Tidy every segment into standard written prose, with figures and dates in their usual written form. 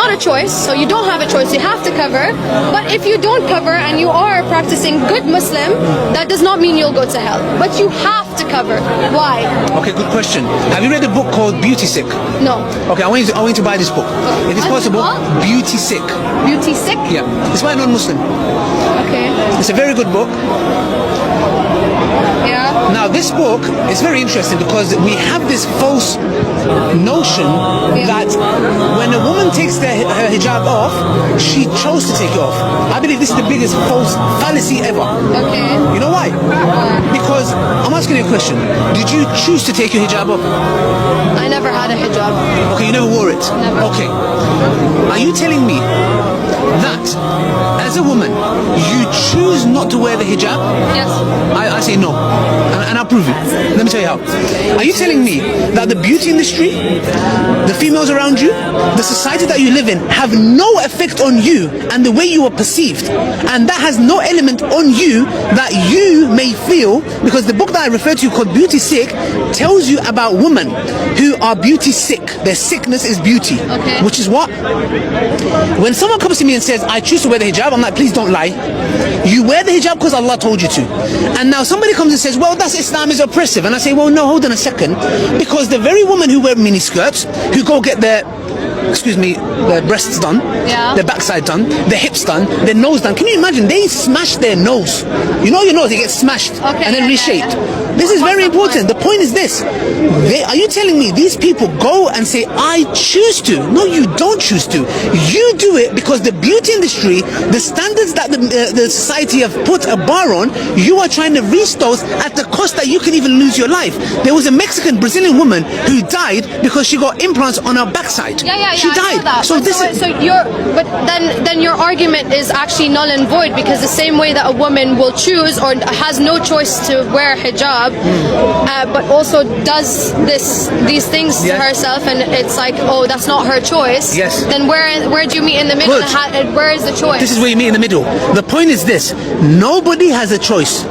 not a choice, so you don't have a choice, you have to cover. But if you don't cover and you are practicing good Muslim, that does not mean you'll go to hell. But you have to cover. Why? Okay, good question. Have you read a book called Beauty Sick? No. Okay, I want you to buy this book. If it's possible, Beauty Sick. Beauty Sick? Yeah. It's by a non-Muslim. Okay. It's a very good book. Yeah. Now, this book is very interesting because we have this false notion that when a woman takes her hijab off, she chose to take it off. I believe this is the biggest false fallacy ever. Okay. You know why? Because I'm asking you a question. Did you choose to take your hijab off? I never had a hijab. Okay, you never wore it? Never. Okay. Are you telling me that as a woman, you choose not to wear the hijab? Yes. I say no. And I'll prove it. Let me tell you how. Are you telling me that the beauty industry, the females around you, the society that you live in have no effect on you and the way you are perceived? And that has no element on you that you may feel, because the book that I refer to called Beauty Sick tells you about women who are beauty sick. Their sickness is beauty. Okay. Which is what? When someone comes to me and says, I choose to wear the hijab, I'm like, please don't lie. You wear the hijab because Allah told you to. And now somebody comes and says, well, that's Islam is oppressive. And I say, well, no, hold on a second. Because the very women who wear miniskirts, who go get their breasts done, their backside done, their hips done, their nose done. Can you imagine? They smash their nose. You know your nose, it gets smashed and then reshaped. This is very important. The point is this. Are you telling me these people go and say, I choose to? No, you don't choose to. You do it because the beauty industry, the standards that the society have put a bar on, you are trying to reach those at the cost that you can even lose your life. There was a Mexican Brazilian woman who died because she got implants on her backside. She died. But then your argument is actually null and void, because the same way that a woman will choose or has no choice to wear hijab, but also does these things to herself, and it's like, oh, that's not her choice. Yes. Then where do you meet in the middle? Where is the choice? This is where you meet in the middle. The point is this: nobody has a choice.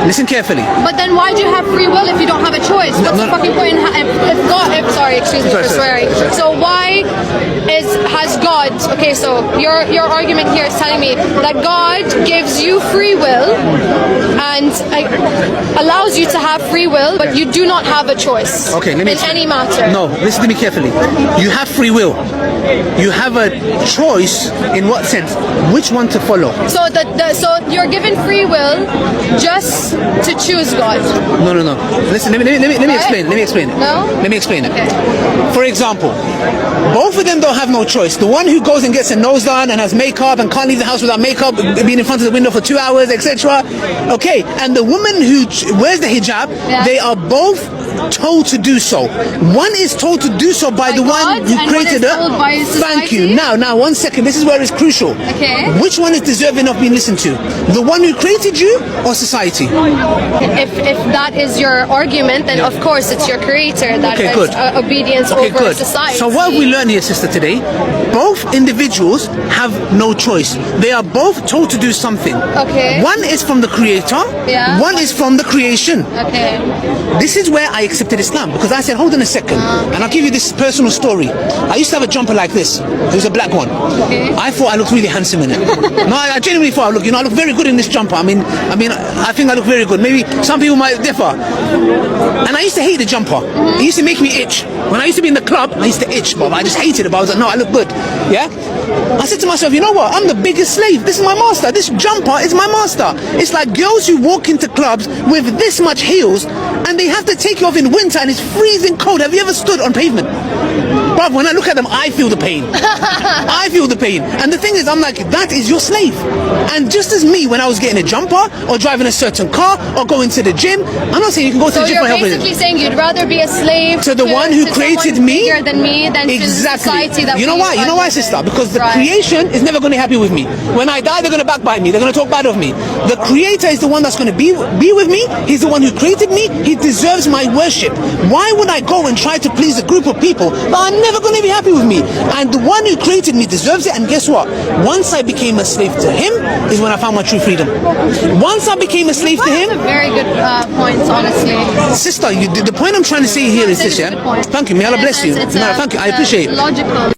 Listen carefully. But then why do you have free will if you don't have a choice? What's the fucking point sorry, excuse me for swearing. So why has God, okay, so your argument here is telling me that God gives you free will and allows you to have free will, but you do not have a choice in any matter. No, listen to me carefully. You have free will. You have a choice in what sense? Which one to follow? So you're given free will just to choose God. No. Listen, let me explain. Let me explain it. No? Let me explain it. Okay. For example, both of them don't have no choice. The one who goes and gets a nose done and has makeup and can't leave the house without makeup, being in front of the window for 2 hours, etc. Okay, and the woman who wears the hijab, they are both told to do so. One is told to do so by the one who created her. Thank you. Now, 1 second. This is where it's crucial. Okay. Which one is deserving of being listened to? The one who created you or society? If that is your argument, then of course it's your creator that is obedience over society. So what have we learned here, sister, today? Both individuals have no choice. They are both told to do something. Okay. One is from the creator. Yeah. One is from the creation. Okay. This is where I accepted Islam, because I said, hold on a second, and I'll give you this personal story. I used to have a jumper like this. It was a black one. Okay. I thought I looked really handsome in it. No, I genuinely thought I look very good in this jumper. I mean, I think I look very good. Maybe some people might differ. And I used to hate the jumper. It used to make me itch. When I used to be in the club, I used to itch, but I just hated it. But I was like, no, I look good. Yeah? I said to myself, you know what? I'm the biggest slave. This is my master. This jumper is my master. It's like girls who walk into clubs with this much heels and they have to take you off in winter and it's freezing cold. Have you ever stood on pavement? Bruv, when I look at them, I feel the pain. I feel the pain. And the thing is, I'm like, that is your slave. And just as me, when I was getting a jumper or driving a certain car or going to the gym, I'm not saying you can go to the gym for help. So you're basically saying you'd rather be a slave to the one who created me bigger than me than to the society that you know why? You know why, sister? Because the creation is never going to be happy with me. When I die, they're going to backbite me. They're going to talk bad of me. The creator is the one that's going to be with me. He's the one who created me. He deserves my worship. Why would I go and try to please a group of people that are never going to be happy with me? And the one who created me deserves it. And guess what? Once I became a slave to him is when I found my true freedom. Once I became a slave to him. That's a very good point, honestly. Sister, the point I'm trying to say here is this, yeah? Thank you. May Allah bless you. No, thank you. I appreciate it. Logical.